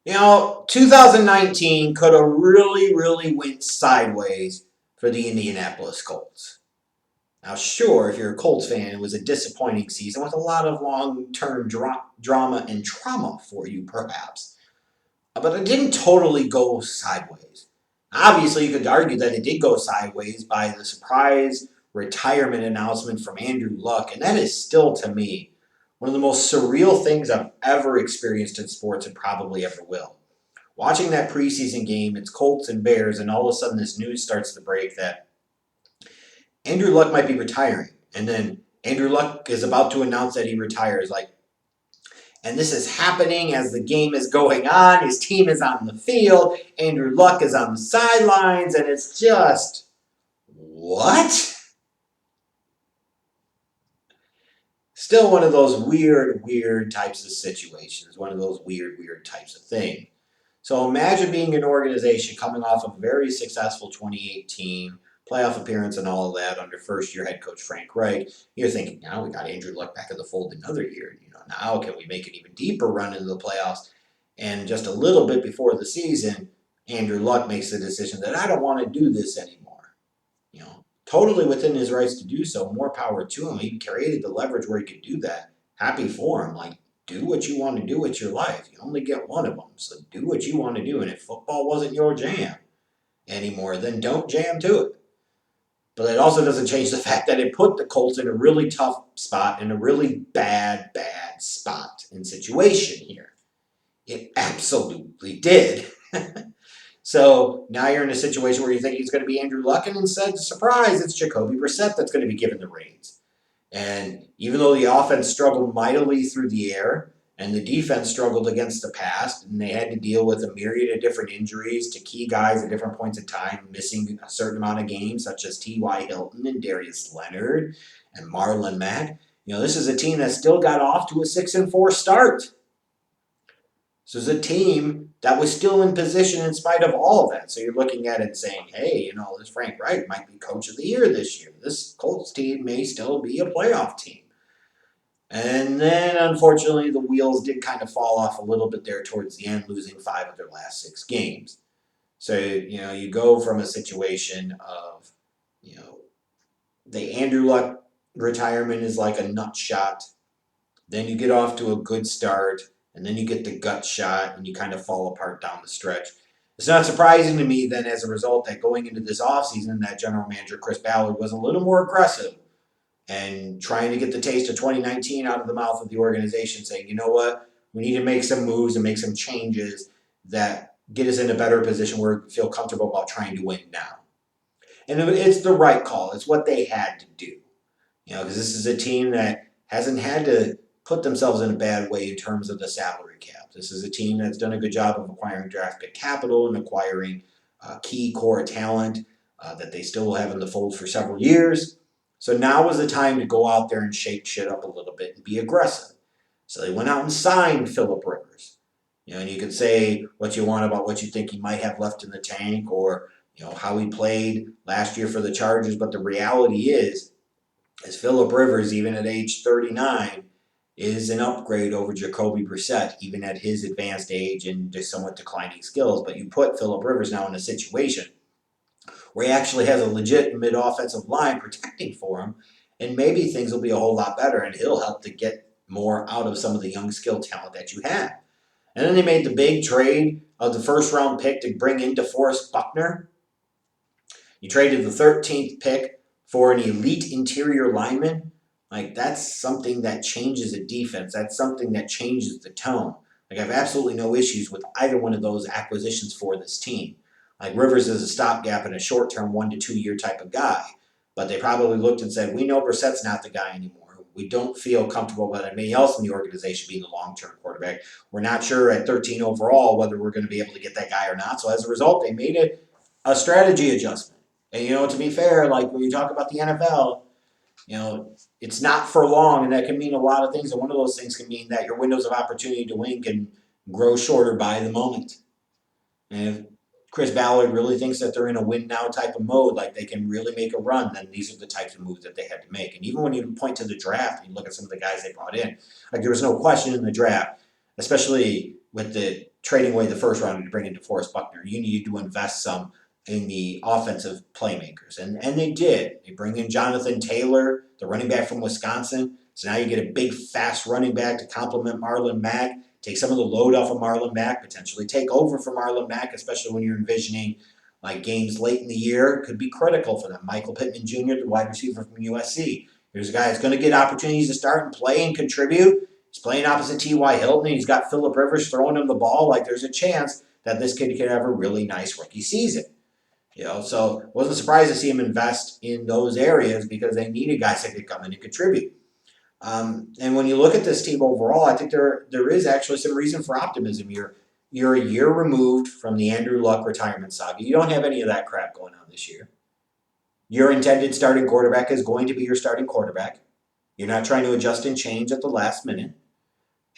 2019 could have really, really went sideways for the Indianapolis Colts. Now, sure, if you're a Colts fan, it was a disappointing season with a lot of long-term drama and trauma for you, perhaps. But it didn't totally go sideways. Obviously, you could argue that it did go sideways by the surprise retirement announcement from Andrew Luck, and that is still, to me, one of the most surreal things I've ever experienced in sports and probably ever will. Watching that preseason game, it's Colts and Bears, and all of a sudden this news starts to break that Andrew Luck might be retiring. And then Andrew Luck is about to announce that he retires. And this is happening as the game is going on. His team is on the field. Andrew Luck is on the sidelines. And it's just, what? Still one of those weird types of situations. One of those weird types of things. So imagine being an organization coming off of a very successful 2018 playoff appearance and all of that under first-year head coach Frank Reich. You're thinking, now we got Andrew Luck back in the fold another year. Now can we make an even deeper run into the playoffs? And just a little bit before the season, Andrew Luck makes the decision that I don't want to do this anymore. Totally within his rights to do so. More power to him. He created the leverage where he could do that. Happy for him. Do what you want to do with your life. You only get one of them, so do what you want to do. And if football wasn't your jam anymore, then don't jam to it. But it also doesn't change the fact that it put the Colts in a really tough spot, in a really bad spot and situation here. It absolutely did. So now you're in a situation where you think it's going to be Andrew Luck, and instead, surprise, it's Jacoby Brissett that's going to be given the reins. And even though the offense struggled mightily through the air and the defense struggled against the pass, and they had to deal with a myriad of different injuries to key guys at different points in time, missing a certain amount of games, such as T.Y. Hilton and Darius Leonard and Marlon Mack. This is a team that still got off to a 6-4 start. So it's a team that was still in position in spite of all of that. So you're looking at it and saying, hey, this Frank Reich might be coach of the year this year. This Colts team may still be a playoff team. And then, unfortunately, the wheels did kind of fall off a little bit there towards the end, losing 5 of their last 6 games. So, you go from a situation of, the Andrew Luck retirement is like a nut shot. Then you get off to a good start. And then you get the gut shot, and you kind of fall apart down the stretch. It's not surprising to me then, as a result, that going into this offseason, that general manager Chris Ballard was a little more aggressive and trying to get the taste of 2019 out of the mouth of the organization, saying, you know what, we need to make some moves and make some changes that get us in a better position where we feel comfortable about trying to win now. And it's the right call. It's what they had to do. Because this is a team that hasn't had to put themselves in a bad way in terms of the salary cap. This is a team that's done a good job of acquiring draft pick capital and acquiring key core talent that they still will have in the fold for several years. So now was the time to go out there and shake shit up a little bit and be aggressive. So they went out and signed Phillip Rivers. And you could say what you want about what you think he might have left in the tank or how he played last year for the Chargers, but the reality is Phillip Rivers, even at age 39, is an upgrade over Jacoby Brissett, even at his advanced age and just somewhat declining skills. But you put Phillip Rivers now in a situation where he actually has a legitimate offensive line protecting for him, and maybe things will be a whole lot better, and he'll help to get more out of some of the young skill talent that you have. And then they made the big trade of the first-round pick to bring in DeForest Buckner. You traded the 13th pick for an elite interior lineman. That's something that changes a defense. That's something that changes the tone. I have absolutely no issues with either one of those acquisitions for this team. Rivers is a stopgap and a short-term 1 to 2 year type of guy. But they probably looked and said, we know Brissett's not the guy anymore. We don't feel comfortable with anybody else in the organization being the long-term quarterback. We're not sure at 13 overall whether we're going to be able to get that guy or not. So as a result, they made a strategy adjustment. And, to be fair, when you talk about the NFL, it's not for long, and that can mean a lot of things. And one of those things can mean that your windows of opportunity to win can grow shorter by the moment. And if Chris Ballard really thinks that they're in a win-now type of mode, they can really make a run, then these are the types of moves that they had to make. And even when you point to the draft and you look at some of the guys they brought in, there was no question in the draft, especially with the trading away the first round to bring in DeForest Buckner. You need to invest some in the offensive playmakers. And they did. They bring in Jonathan Taylor, the running back from Wisconsin. So now you get a big, fast running back to complement Marlon Mack, take some of the load off of Marlon Mack, potentially take over for Marlon Mack, especially when you're envisioning like games late in the year. Could be critical for them. Michael Pittman Jr., the wide receiver from USC. Here's a guy that's going to get opportunities to start and play and contribute. He's playing opposite T.Y. Hilton, and he's got Phillip Rivers throwing him the ball. Like, there's a chance that this kid could have a really nice rookie season. So wasn't surprised to see him invest in those areas because they needed guys that could come in and contribute. And when you look at this team overall, I think there is actually some reason for optimism. You're a year removed from the Andrew Luck retirement saga. You don't have any of that crap going on this year. Your intended starting quarterback is going to be your starting quarterback. You're not trying to adjust and change at the last minute.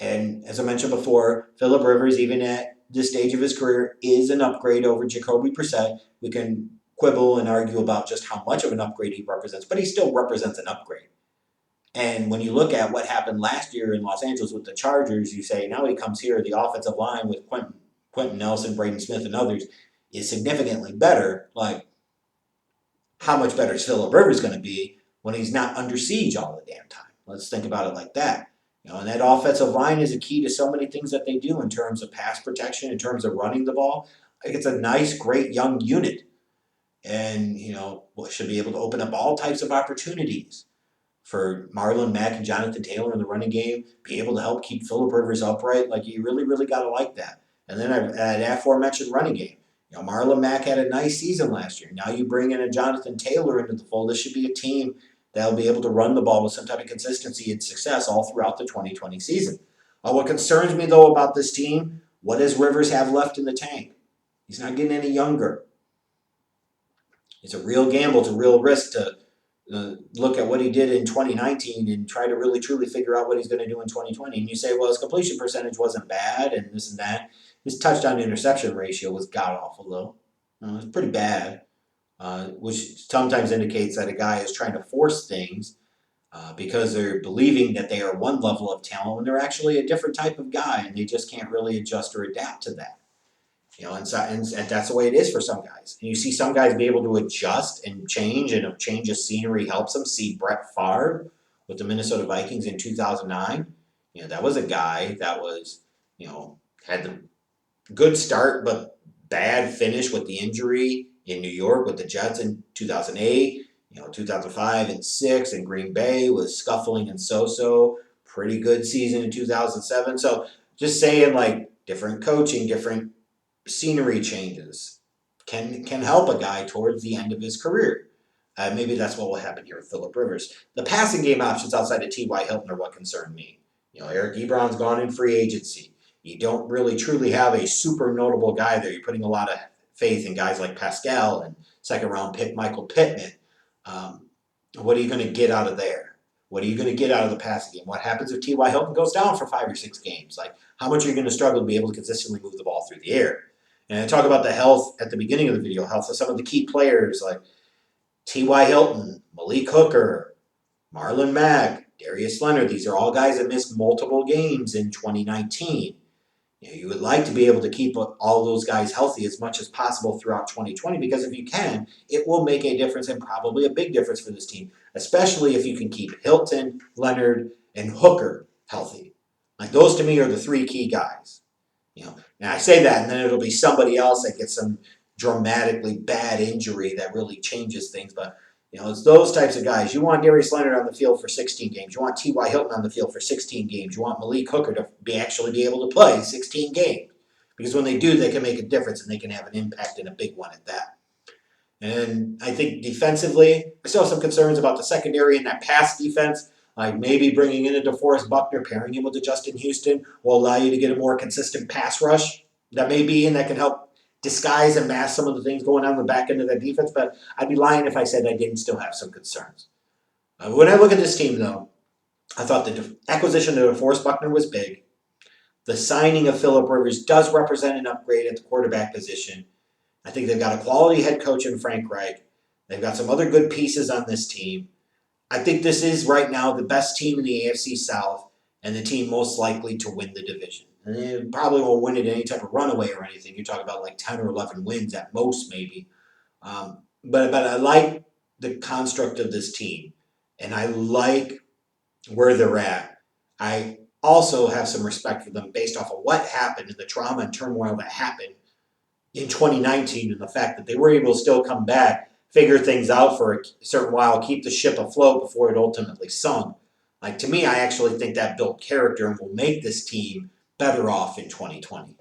And as I mentioned before, Phillip Rivers, even at this stage of his career, is an upgrade over Jacoby Brissett. We can quibble and argue about just how much of an upgrade he represents, but he still represents an upgrade. And when you look at what happened last year in Los Angeles with the Chargers, you say now he comes here, the offensive line with Quentin Nelson, Braden Smith, and others is significantly better. Like, how much better is Phillip Rivers going to be when he's not under siege all the damn time? Let's think about it like that. And that offensive line is a key to so many things that they do in terms of pass protection, in terms of running the ball. Like, it's a nice, great young unit. And, should be able to open up all types of opportunities for Marlon Mack and Jonathan Taylor in the running game, be able to help keep Phillip Rivers upright. Like, you really, really got to like that. And then that aforementioned running game. Marlon Mack had a nice season last year. Now you bring in a Jonathan Taylor into the fold. This should be a team that'll be able to run the ball with some type of consistency and success all throughout the 2020 season. What concerns me, though, about this team, what does Rivers have left in the tank? He's not getting any younger. It's a real gamble. It's a real risk to look at what he did in 2019 and try to really, truly figure out what he's going to do in 2020. And you say, well, his completion percentage wasn't bad and this and that. His touchdown interception ratio was god-awful, though. It was pretty bad, which sometimes indicates that a guy is trying to force things because they're believing that they are one level of talent when they're actually a different type of guy, and they just can't really adjust or adapt to that. And that's the way it is for some guys. And you see some guys be able to adjust and change, and a change of scenery helps them. See Brett Favre with the Minnesota Vikings in 2009. That was a guy that was, had the good start but bad finish with the injury in New York with the Jets in 2008. 2005 and 6 in Green Bay was scuffling and so-so. Pretty good season in 2007. So just saying, like, different coaching, different scenery changes can help a guy towards the end of his career. Maybe that's what will happen here with Phillip Rivers. The passing game options outside of T.Y. Hilton are what concern me. Eric Ebron's gone in free agency. You don't really truly have a super notable guy there. You're putting a lot of faith in guys like Pascal and second-round pick Michael Pittman. What are you going to get out of there? What are you going to get out of the passing game? What happens if T.Y. Hilton goes down for 5 or 6 games? Like, how much are you going to struggle to be able to consistently move the ball through the air? And I talk about the health at the beginning of the video, health of some of the key players like T.Y. Hilton, Malik Hooker, Marlon Mack, Darius Leonard. These are all guys that missed multiple games in 2019. You would like to be able to keep all those guys healthy as much as possible throughout 2020 because if you can, it will make a difference and probably a big difference for this team, especially if you can keep Hilton, Leonard, and Hooker healthy. Like, those to me are the 3 key guys. And I say that, and then it'll be somebody else that gets some dramatically bad injury that really changes things. But, it's those types of guys. You want Darius Leonard on the field for 16 games. You want T.Y. Hilton on the field for 16 games. You want Malik Hooker to actually be able to play 16 games. Because when they do, they can make a difference, and they can have an impact and a big one at that. And I think defensively, I still have some concerns about the secondary and that pass defense. Like, maybe bringing in a DeForest Buckner, pairing him with a Justin Houston will allow you to get a more consistent pass rush. That may be, and that can help disguise and mask some of the things going on in the back end of that defense, but I'd be lying if I said I didn't still have some concerns. When I look at this team, though, I thought the acquisition of DeForest Buckner was big. The signing of Phillip Rivers does represent an upgrade at the quarterback position. I think they've got a quality head coach in Frank Reich. They've got some other good pieces on this team. I think this is right now the best team in the AFC South and the team most likely to win the division. And they probably won't win it any type of runaway or anything. You're talking about like 10 or 11 wins at most, maybe. But I like the construct of this team, and I like where they're at. I also have some respect for them based off of what happened and the trauma and turmoil that happened in 2019 and the fact that they were able to still come back, figure things out for a certain while, keep the ship afloat before it ultimately sunk. Like, to me, I actually think that built character and will make this team better off in 2020.